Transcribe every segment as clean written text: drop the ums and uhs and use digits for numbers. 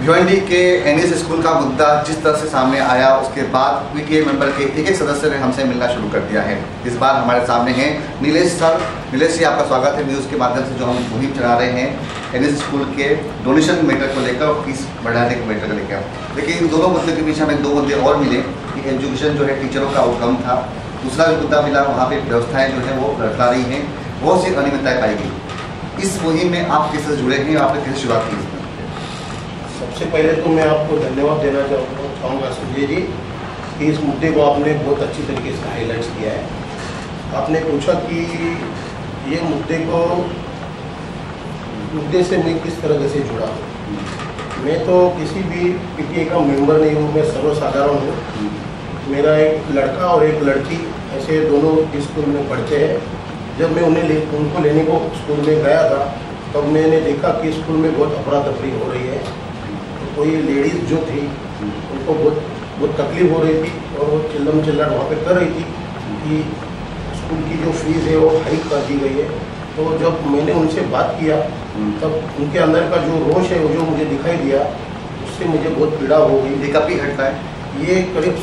भिवानी के NS school का मुद्दा जिस तरह से सामने आया उसके बाद पीटीए मेंबर के एक एक सदस्य ने हमसे मिलना शुरू कर दिया है। इस बार हमारे सामने हैं नीलेश सर। नीलेश जी, आपका स्वागत है न्यूज़ के माध्यम से जो हम मुहिम चला रहे हैं एनएस स्कूल के डोनेशन मैटर को लेकर और फीस बढ़ाने के मैटर को लेकर। लेकिन इन दोनों मुद्दों के बीच हमें दो मुद्दे और मिले कि एजुकेशन जो है टीचरों का आउटकम था। दूसरा जो मुद्दा मिला वहाँ पर व्यवस्थाएँ जो है वो लड़का रही हैं, बहुत सी अनियमितताएँ पाई गई। इस मुहिम में आप किससे जुड़े हैं, आपने कैसे शुरुआत की? सबसे पहले तो मैं आपको धन्यवाद देना चाहूँगा संजय जी कि इस मुद्दे को आपने बहुत अच्छी तरीके से हाईलाइट्स किया है। आपने पूछा कि ये मुद्दे से मैं किस तरह से जुड़ा हूँ। मैं तो किसी भी पीटीए का मेंबर नहीं हूँ, मैं सर्वसाधारण हूँ। मेरा एक लड़का और एक लड़की ऐसे दोनों स्कूल में पढ़ते हैं। जब मैं उनको लेने को स्कूल में गया था तब मैंने देखा कि स्कूल में बहुत अफरा तफरी हो रही है। कोई लेडीज़ जो थी उनको बहुत तकलीफ हो रही थी और वो चिल्लाट वहाँ पे कर रही थी कि स्कूल की जो फीस है वो हाइक कर दी गई है। तो जब मैंने उनसे बात किया तब उनके अंदर का जो रोष है वो जो मुझे दिखाई दिया उससे मुझे बहुत पीड़ा हो गई। ये कब की घटना है? ये करीब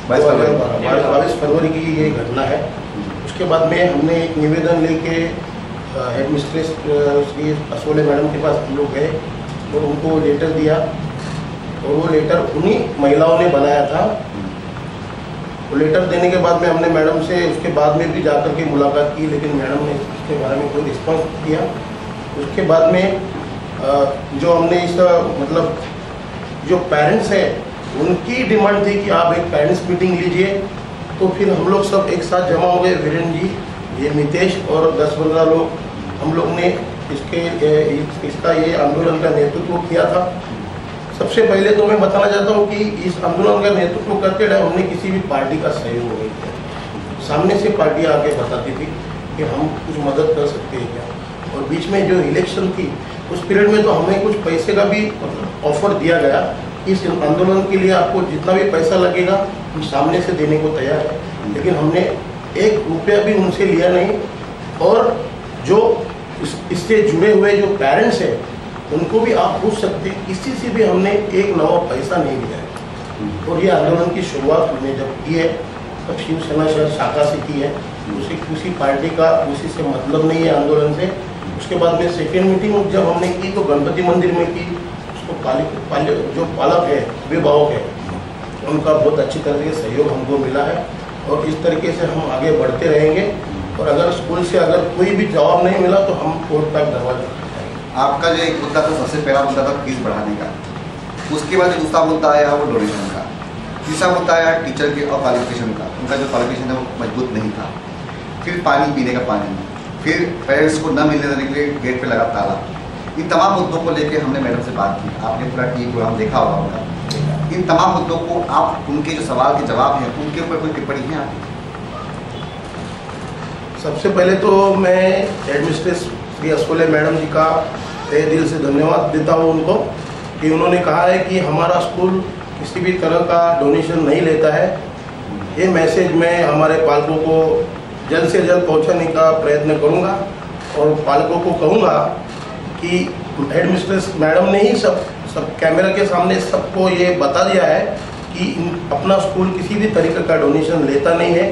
22 फरवरी की ये घटना है। उसके बाद में हमने एक निवेदन लेके head mistress Shri Asole madam के पास हम लोग गए और उनको लेटर दिया और वो लेटर उन्हीं महिलाओं ने बनाया था। वो लेटर देने के बाद में हमने मैडम से उसके बाद में भी जाकर के मुलाकात की, लेकिन मैडम ने इसके बारे में कोई रिस्पॉन्स नहीं दिया। उसके बाद में जो हमने इस मतलब जो पेरेंट्स हैं उनकी डिमांड थी कि आप एक पेरेंट्स मीटिंग लीजिए। तो फिर हम लोग सब एक साथ जमा हो गए, वीरेंद्र जी, ये मितेश और 10-15 लोग। हम लोग ने इसका ये आंदोलन का नेतृत्व किया था। सबसे पहले तो मैं बताना चाहता हूँ कि इस आंदोलन का नेतृत्व करते टाइम हमने किसी भी पार्टी का सहयोग नहीं किया। सामने से पार्टी आके बताती थी कि हम कुछ मदद कर सकते हैं क्या। और बीच में जो इलेक्शन थी उस पीरियड में तो हमें कुछ पैसे का भी ऑफर दिया गया, इस आंदोलन के लिए आपको जितना भी पैसा लगेगा हम सामने से देने को तैयार है। लेकिन हमने 1 रुपया भी उनसे लिया नहीं। और जो इससे जुड़े हुए जो पेरेंट्स हैं उनको भी आप पूछ सकते हैं, किसी से भी हमने 1 नवा पैसा नहीं लिया है। और ये आंदोलन की शुरुआत हमने जब की है तब शिवसेना शाखा से की है। किसी पार्टी का उसी से मतलब नहीं है आंदोलन से। उसके बाद में सेकेंड मीटिंग जब हमने की तो गणपति मंदिर में की। उसको जो पालक है, अभिभावक है, उनका बहुत अच्छी तरह से सहयोग हमको मिला है और इस तरीके से हम आगे बढ़ते रहेंगे। और अगर स्कूल से अगर कोई भी जवाब नहीं मिला तो हम कोर्ट तक दरवाजा खटखटाएंगे। आपका जो एक मुद्दा था, सबसे पहला मुद्दा था फीस बढ़ाने का। उसके बाद जो दूसरा मुद्दा आया वो डोनेशन का। तीसरा मुद्दा आया टीचर के और क्वालिफिकेशन का। उनका जो क्वालिफिकेशन है वो मजबूत नहीं था। फिर पानी पीने का पानी, फिर पेरेंट्स को न मिलने देने के लिए गेट पे लगा ताला। इन तमाम मुद्दों को लेकर हमने मैडम से बात की। आपने पूरा टीवी प्रोग्राम देखा होगा। इन तमाम मुद्दों को आप उनके जो सवाल के जवाब हैं उनके ऊपर कोई टिप्पणी है आपकी? सबसे पहले तो मैं head mistress Shri Asole madam ji का तहे दिल से धन्यवाद देता हूँ उनको कि उन्होंने कहा है कि हमारा स्कूल किसी भी तरह का डोनेशन नहीं लेता है। ये मैसेज मैं हमारे पालकों को जल्द से जल्द पहुँचाने का प्रयत्न करूँगा और पालकों को कहूँगा कि हेड मिस्ट्रेस मैडम ने ही सब कैमरा के सामने सबको ये बता दिया है कि अपना स्कूल किसी भी तरीके का डोनेशन लेता नहीं है।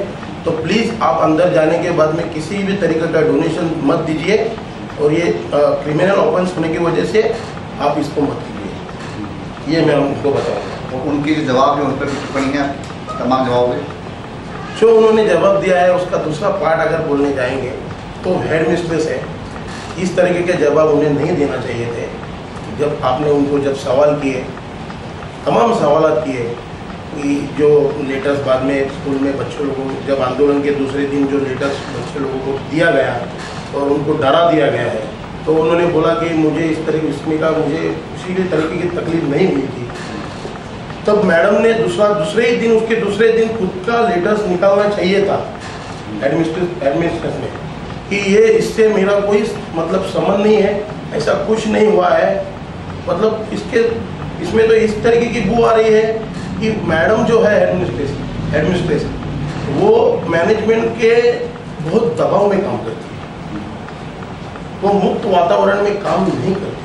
तो प्लीज़ आप अंदर जाने के बाद में किसी भी तरीके का डोनेशन मत दीजिए और ये क्रिमिनल ऑफेंस होने की वजह से आप इसको मत कीजिए। ये मैं उनको बताऊँगा। और उनके जो जवाब है उन पर टिप्पणी है, तमाम जवाब है जो उन्होंने जवाब दिया है उसका दूसरा पार्ट अगर बोलने जाएंगे तो हेड मिस्ट्रेस है, इस तरीके के जवाब उन्हें नहीं देना चाहिए थे। जब आपने उनको जब सवाल किए, तमाम सवाल किए कि जो लेटर्स बाद में स्कूल में बच्चों लोगों को जब आंदोलन के दूसरे दिन जो लेटर्स बच्चे लोगों को दिया गया और उनको डरा दिया गया है, तो उन्होंने बोला कि मुझे इस तरह इसमें का मुझे किसी भी तरीके की तकलीफ नहीं हुई थी। तब मैडम ने दूसरे दिन खुद का लेटर्स निकालना चाहिए था एडमिनिस्ट्रेशन में कि ये इससे मेरा कोई मतलब संबंध नहीं है, ऐसा कुछ नहीं हुआ है। मतलब इसमें तो इस तरीके की बू आ रही है कि मैडम जो है एडमिनिस्ट्रेशन वो मैनेजमेंट के बहुत दबाव में काम करती है। वो मुक्त वातावरण में काम नहीं करती।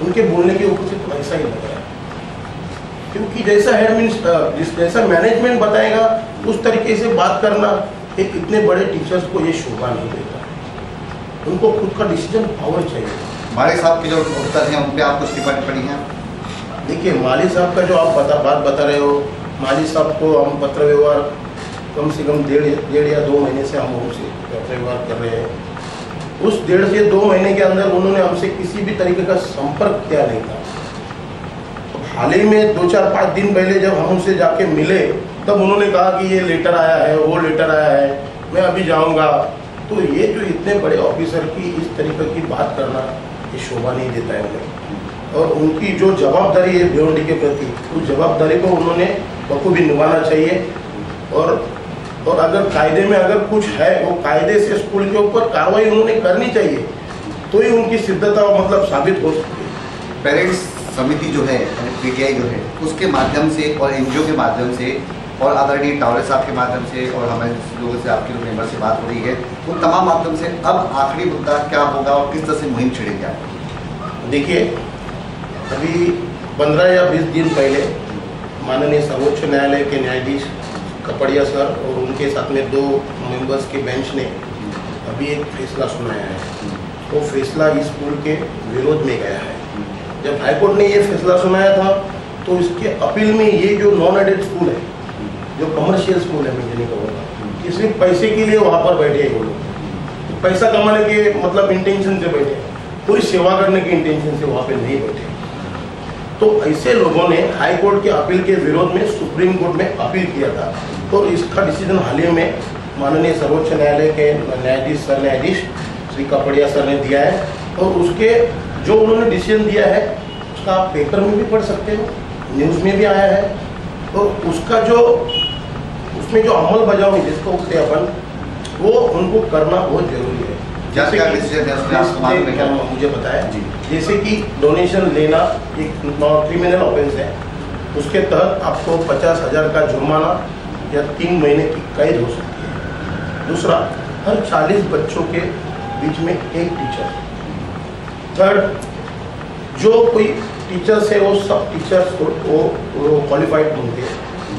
उनके बोलने के ऊपर से तो ऐसा ही लग रहा है, क्योंकि जैसा मैनेजमेंट बताएगा उस तरीके से बात करना एक इतने बड़े टीचर्स को ये शोभा नहीं देता। उनको खुद का डिसीजन पावर चाहिए। माली साहब के जो उत्तर हैं उन पे आप कुछ टिप्पणी है? देखिए, माली साहब का जो आप बात बता रहे हो, माली साहब को हम पत्र व्यवहार कम से कम डेढ़ या 2 महीने से हम उनसे पत्र व्यवहार कर रहे हैं। उस 1.5 से 2 महीने के अंदर उन्होंने हमसे किसी भी तरीके का संपर्क किया नहीं था। हाल ही में 2-4-5 दिन पहले जब हम उनसे जाके मिले तब उन्होंने कहा कि ये लेटर आया है, वो लेटर आया है, मैं अभी जाऊंगा। तो ये जो इतने बड़े ऑफिसर की इस तरीके की बात करना ये शोभा नहीं देता है उन्हें। और उनकी जो जवाबदारी है भिवंडी के प्रति, उस जवाबदारी को उन्होंने बखूबी निभाना चाहिए। और अगर कायदे में अगर कुछ है वो कायदे से स्कूल के ऊपर कार्रवाई उन्होंने करनी चाहिए, तो ही उनकी सिद्धता मतलब साबित हो सकती है। पेरेंट्स समिति जो है, पीटीआई जो है, उसके माध्यम से और एनजीओ के माध्यम से और आदरणीय टावरे साहब के माध्यम से और हमारे लोगों से, आपके जो मेंबर से बात हो रही है, उन तमाम माध्यम से अब आखिरी मुद्दा क्या होगा और किस तरह से मुहिम छिड़ेगी आप? देखिए, अभी 15 या 20 दिन पहले माननीय सर्वोच्च न्यायालय के न्यायाधीश कपड़िया सर और उनके साथ में 2 मेंबर्स के बेंच ने अभी एक फैसला सुनाया है। वो फैसला इस स्कूल के विरोध में गया है। जब हाईकोर्ट ने ये फैसला सुनाया था तो इसके अपील में ये जो नॉन एडेड स्कूल है, जो कमर्शियल स्कूल है, मैं नहीं कहूँगा, इसलिए पैसे के लिए वहाँ पर बैठे हैं वो लोग, तो पैसा कमाने के मतलब इंटेंशन से बैठे, कोई सेवा करने के इंटेंशन से वहाँ पे नहीं बैठे। तो ऐसे लोगों ने हाई कोर्ट के अपील के विरोध में सुप्रीम कोर्ट में अपील किया था और इसका डिसीजन हाल ही में माननीय सर्वोच्च न्यायालय के न्यायाधीश श्री कपड़िया सर ने दिया है। और उसके जो उन्होंने डिसीजन दिया है उसका आप पेपर में भी पढ़ सकते हो, न्यूज़ में भी आया है। और उसका जो उसमें जो अमल बजावनी जिसको कहते हैं अपन, वो उनको करना बहुत जरूरी है। जैसे कि मुझे बताया, जैसे कि डोनेशन लेना एक क्रिमिनल ऑफेंस है, उसके तहत आपको 50,000 का जुर्माना या 3 महीने की कैद हो सकती है। दूसरा, हर 40 बच्चों के बीच में एक टीचर। थर्ड, जो कोई टीचर्स है वो सब टीचर्स को वो क्वालिफाइड होंगे,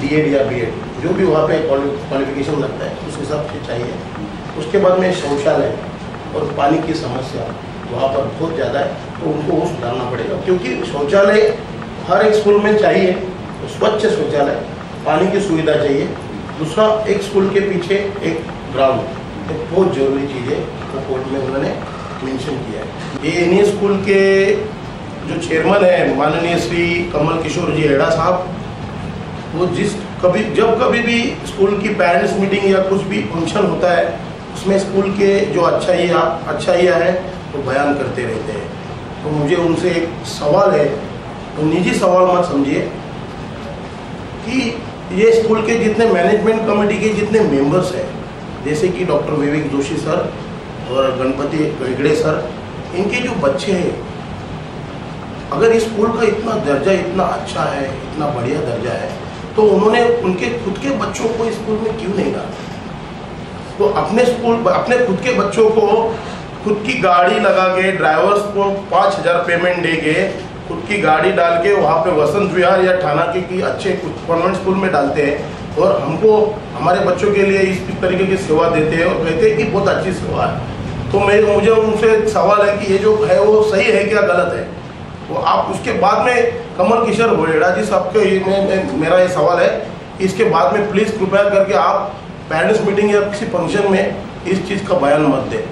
डीएड या बीएड, जो भी वहाँ पे क्वालिफिकेशन लगता है उस हिसाब से चाहिए। उसके बाद में शौचालय और पानी की समस्या वहाँ पर बहुत ज़्यादा है, तो उनको वो सुधारना पड़ेगा, क्योंकि शौचालय हर एक स्कूल में चाहिए, तो स्वच्छ शौचालय, पानी की सुविधा चाहिए। दूसरा, एक स्कूल के पीछे एक ग्राउंड, एक बहुत ज़रूरी चीज़ है, वो कोर्ट में उन्होंने मेंशन किया है। ये एनए स्कूल के जो चेयरमैन है माननीय श्री कमल किशोर जी हेड़ा साहब, वो जब कभी भी स्कूल की पेरेंट्स मीटिंग या कुछ भी फंक्शन होता है उसमें स्कूल के जो अच्छाइयाँ है वो बयान करते रहते हैं। तो मुझे उनसे एक सवाल है, तो निजी सवाल मत समझिए, कि ये स्कूल के जितने मैनेजमेंट कमेटी के जितने मेंबर्स हैं, जैसे कि डॉक्टर विवेक जोशी सर और गणपति हेगड़े सर, इनके जो बच्चे हैं, अगर इस स्कूल का इतना दर्जा इतना अच्छा है, इतना बढ़िया दर्जा है, तो उन्होंने उनके खुद के बच्चों को इस स्कूल में क्यों नहीं डाला? तो अपने खुद के बच्चों को खुद की गाड़ी लगा के ड्राइवर्स को 5,000 पेमेंट दे के खुद की गाड़ी डाल के वहाँ पे वसंत विहार या ठाणा की अच्छे कॉन्वेंट स्कूल में डालते हैं और हमको हमारे बच्चों के लिए इस तरीके की सेवा देते हैं और कहते हैं कि बहुत अच्छी सेवा है। तो मुझे उनसे सवाल है कि ये जो है वो सही है क्या गलत है? तो आप उसके बाद में कमल किशोर हेड़ा जी साहब के मेरा ये सवाल है, इसके बाद में प्लीज़ कृपया करके आप पेरेंट्स मीटिंग या किसी फंक्शन में इस चीज़ का बयान मत दें।